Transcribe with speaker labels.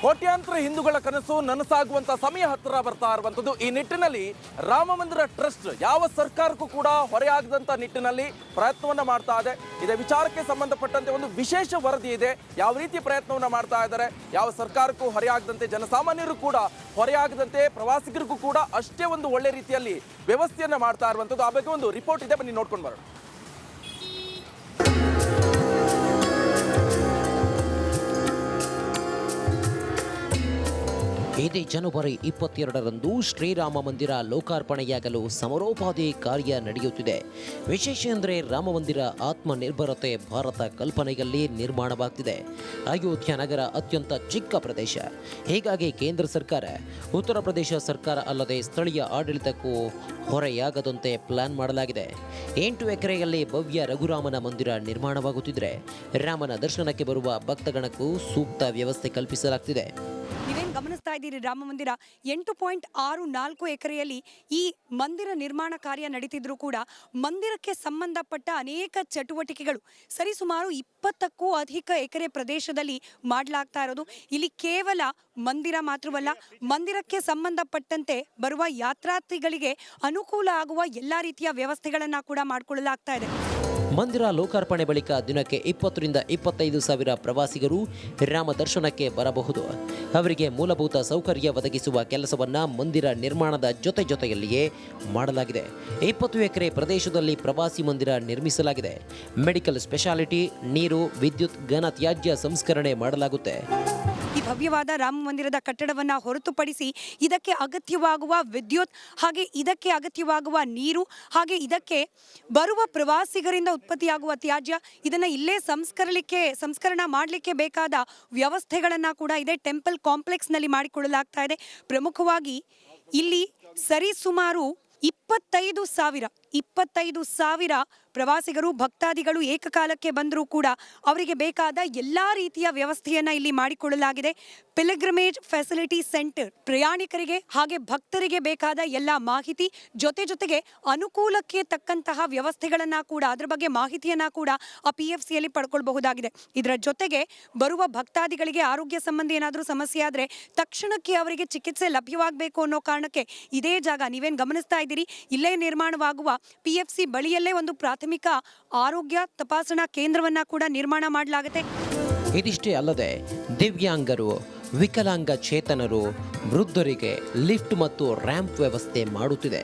Speaker 1: ಕೋಟ್ಯಾಂತರ ಹಿಂದೂಗಳ ಕನಸು ನನಸಾಗುವಂತ ಸಮಯ ಹತ್ತಿರ ಬರ್ತಾ ಇರುವಂತದ್ದು. ಈ ನಿಟ್ಟಿನಲ್ಲಿ ರಾಮ ಮಂದಿರ ಟ್ರಸ್ಟ್ ಯಾವ ಸರ್ಕಾರಕ್ಕೂ ಕೂಡ ಹೊರೆಯಾಗದಂತ ನಿಟ್ಟಿನಲ್ಲಿ ಪ್ರಯತ್ನವನ್ನ ಮಾಡ್ತಾ ಇದೆ. ಇದೇ ವಿಚಾರಕ್ಕೆ ಸಂಬಂಧಪಟ್ಟಂತೆ ಒಂದು ವಿಶೇಷ ವರದಿ ಇದೆ. ಯಾವ ರೀತಿ ಪ್ರಯತ್ನವನ್ನ ಮಾಡ್ತಾ ಇದ್ದಾರೆ, ಯಾವ ಸರ್ಕಾರಕ್ಕೂ ಹೊರೆಯಾಗದಂತೆ, ಜನಸಾಮಾನ್ಯರು ಕೂಡ ಹೊರೆಯಾಗದಂತೆ, ಪ್ರವಾಸಿಗರಿಗೂ ಕೂಡ ಅಷ್ಟೇ ಒಂದು ಒಳ್ಳೆ ರೀತಿಯಲ್ಲಿ ವ್ಯವಸ್ಥೆಯನ್ನ ಮಾಡ್ತಾ ಇರುವಂತದ್ದು. ಆ ಬಗ್ಗೆ ಒಂದು ರಿಪೋರ್ಟ್ ಇದೆ, ಬನ್ನಿ ನೋಡ್ಕೊಂಡು ಬರೋಣ.
Speaker 2: ಇದೇ ಜನವರಿ 22ರಂದು ಶ್ರೀರಾಮ ಮಂದಿರ ಲೋಕಾರ್ಪಣೆಯಾಗಲು ಸಮರೋಪಾದಿ ಕಾರ್ಯ ನಡೆಯುತ್ತಿದೆ. ವಿಶೇಷ ಅಂದರೆ ರಾಮ ಮಂದಿರ ಆತ್ಮನಿರ್ಭರತೆ ಭಾರತ ಕಲ್ಪನೆಯಲ್ಲಿ ನಿರ್ಮಾಣವಾಗ್ತಿದೆ. ಅಯೋಧ್ಯ ನಗರ ಅತ್ಯಂತ ಚಿಕ್ಕ ಪ್ರದೇಶ. ಹೀಗಾಗಿ ಕೇಂದ್ರ ಸರ್ಕಾರ, ಉತ್ತರ ಪ್ರದೇಶ ಸರ್ಕಾರ ಅಲ್ಲದೆ ಸ್ಥಳೀಯ ಆಡಳಿತಕ್ಕೂ ಹೊರೆಯಾಗದಂತೆ ಪ್ಲಾನ್ ಮಾಡಲಾಗಿದೆ. 8 ಎಕರೆಯಲ್ಲಿ ಭವ್ಯ ರಘುರಾಮನ ಮಂದಿರ ನಿರ್ಮಾಣವಾಗುತ್ತಿದ್ದರೆ ರಾಮನ ದರ್ಶನಕ್ಕೆ ಬರುವ ಭಕ್ತಗಣಕ್ಕೂ ಸೂಕ್ತ ವ್ಯವಸ್ಥೆ ಕಲ್ಪಿಸಲಾಗ್ತಿದೆ.
Speaker 3: ನೀವೇನು ಗಮನಿಸ್ತಾ ಇದ್ದೀರಿ, ರಾಮ ಮಂದಿರ 8.64 ಎಕರೆಯಲ್ಲಿ ಈ ಮಂದಿರ ನಿರ್ಮಾಣ ಕಾರ್ಯ ನಡೀತಿದ್ರು ಕೂಡ ಮಂದಿರಕ್ಕೆ ಸಂಬಂಧಪಟ್ಟ ಅನೇಕ ಚಟುವಟಿಕೆಗಳು ಸರಿಸುಮಾರು 20ಕ್ಕೂ ಅಧಿಕ ಎಕರೆ ಪ್ರದೇಶದಲ್ಲಿ ಮಾಡಲಾಗ್ತಾ ಇರೋದು. ಇಲ್ಲಿ ಕೇವಲ ಮಂದಿರ ಮಾತ್ರವಲ್ಲ, ಮಂದಿರಕ್ಕೆ ಸಂಬಂಧಪಟ್ಟಂತೆ ಬರುವ ಯಾತ್ರಾರ್ಥಿಗಳಿಗೆ ಅನುಕೂಲ ಆಗುವ ಎಲ್ಲ ರೀತಿಯ ವ್ಯವಸ್ಥೆಗಳನ್ನು ಕೂಡ ಮಾಡಿಕೊಳ್ಳಲಾಗ್ತಾ ಇದೆ.
Speaker 2: ಮಂದಿರ ಲೋಕಾರ್ಪಣೆ ಬಳಿಕ ದಿನಕ್ಕೆ 20 ರಿಂದ 25 ಸಾವಿರ ಪ್ರವಾಸಿಗರು ರಾಮ ದರ್ಶನಕ್ಕೆ ಬರಬಹುದು. ಅವರಿಗೆ ಮೂಲಭೂತ ಸೌಕರ್ಯ ಒದಗಿಸುವ ಕೆಲಸವನ್ನ ಮಂದಿರ ನಿರ್ಮಾಣದ ಜೊತೆಯಲ್ಲಿಯೇ ಮಾಡಲಾಗಿದೆ. 20 ಎಕರೆ ಪ್ರದೇಶದಲ್ಲಿ ಪ್ರವಾಸಿ ಮಂದಿರ ನಿರ್ಮಿಸಲಾಗಿದೆ. ಮೆಡಿಕಲ್ ಸ್ಪೆಷಾಲಿಟಿ, ನೀರು, ವಿದ್ಯುತ್, ಘನ ತ್ಯಾಜ್ಯ ಸಂಸ್ಕರಣೆ ಮಾಡಲಾಗುತ್ತೆ.
Speaker 3: ಈ ಭವ್ಯವಾದ ರಾಮ ಮಂದಿರದ ಕಟ್ಟಡವನ್ನು ಹೊರತುಪಡಿಸಿ ಇದಕ್ಕೆ ಅಗತ್ಯವಾಗುವ ವಿದ್ಯುತ್, ಹಾಗೆ ಇದಕ್ಕೆ ಅಗತ್ಯವಾಗುವ ನೀರು, ಹಾಗೆ ಇದಕ್ಕೆ ಬರುವ ಪ್ರವಾಸಿಗರಿಂದ ಉತ್ಪತ್ತಿಯಾಗುವ ತ್ಯಾಜ್ಯ, ಇದನ್ನು ಇಲ್ಲೇ ಸಂಸ್ಕರಣಾ ಮಾಡಲಿಕ್ಕೆ ಬೇಕಾದ ವ್ಯವಸ್ಥೆಗಳನ್ನು ಕೂಡ ಇದೆ ಟೆಂಪಲ್ ಕಾಂಪ್ಲೆಕ್ಸ್ನಲ್ಲಿ ಮಾಡಿಕೊಳ್ಳಲಾಗ್ತಾ ಇದೆ. ಪ್ರಮುಖವಾಗಿ ಇಲ್ಲಿ ಸರಿಸುಮಾರು 25 ಸಾವಿರ ಪ್ರವಾಸಿಗರು, ಭಕ್ತಾದಿಗಳು ಏಕಕಾಲಕ್ಕೆ ಬಂದರೂ ಕೂಡ ಅವರಿಗೆ ಬೇಕಾದ ಎಲ್ಲ ರೀತಿಯ ವ್ಯವಸ್ಥೆಯನ್ನು ಇಲ್ಲಿ ಮಾಡಿಕೊಳ್ಳಲಾಗಿದೆ. ಪಿಲ್ಗ್ರಿಮೇಜ್ ಫೆಸಿಲಿಟಿ ಸೆಂಟರ್ ಪ್ರಯಾಣಿಕರಿಗೆ ಹಾಗೆ ಭಕ್ತರಿಗೆ ಬೇಕಾದ ಎಲ್ಲ ಮಾಹಿತಿ ಜೊತೆಗೆ ಅನುಕೂಲಕ್ಕೆ ತಕ್ಕಂತಹ ವ್ಯವಸ್ಥೆಗಳನ್ನು ಕೂಡ, ಅದರ ಬಗ್ಗೆ ಮಾಹಿತಿಯನ್ನು ಕೂಡ ಆ PFCಯಲ್ಲಿ ಪಡ್ಕೊಳ್ಬಹುದಾಗಿದೆ. ಇದರ ಜೊತೆಗೆ ಬರುವ ಭಕ್ತಾದಿಗಳಿಗೆ ಆರೋಗ್ಯ ಸಂಬಂಧಿ ಏನಾದರೂ ಸಮಸ್ಯೆ ಆದರೆ ತಕ್ಷಣಕ್ಕೆ ಅವರಿಗೆ ಚಿಕಿತ್ಸೆ ಲಭ್ಯವಾಗಬೇಕು ಅನ್ನೋ ಕಾರಣಕ್ಕೆ ಇದೇ ಜಾಗ ನೀವೇನು ಗಮನಿಸ್ತಾ ಇದ್ದೀರಿ, ಇಲ್ಲೇ ನಿರ್ಮಾಣವಾಗುವ PFC ಬಳಿಯಲ್ಲೇ ಒಂದು ಪ್ರಾಥಮಿಕ ಆರೋಗ್ಯ ತಪಾಸಣಾ ಕೇಂದ್ರವನ್ನ ಕೂಡ ನಿರ್ಮಾಣ ಮಾಡಲಾಗುತ್ತೆ.
Speaker 2: ಇದಿಷ್ಟೇ ಅಲ್ಲದೆ ದಿವ್ಯಾಂಗರು, ವಿಕಲಾಂಗ ಚೇತನರು, ವೃದ್ಧರಿಗೆ ಲಿಫ್ಟ್ ಮತ್ತು ರ್ಯಾಂಪ್ ವ್ಯವಸ್ಥೆ ಮಾಡುತ್ತಿದೆ.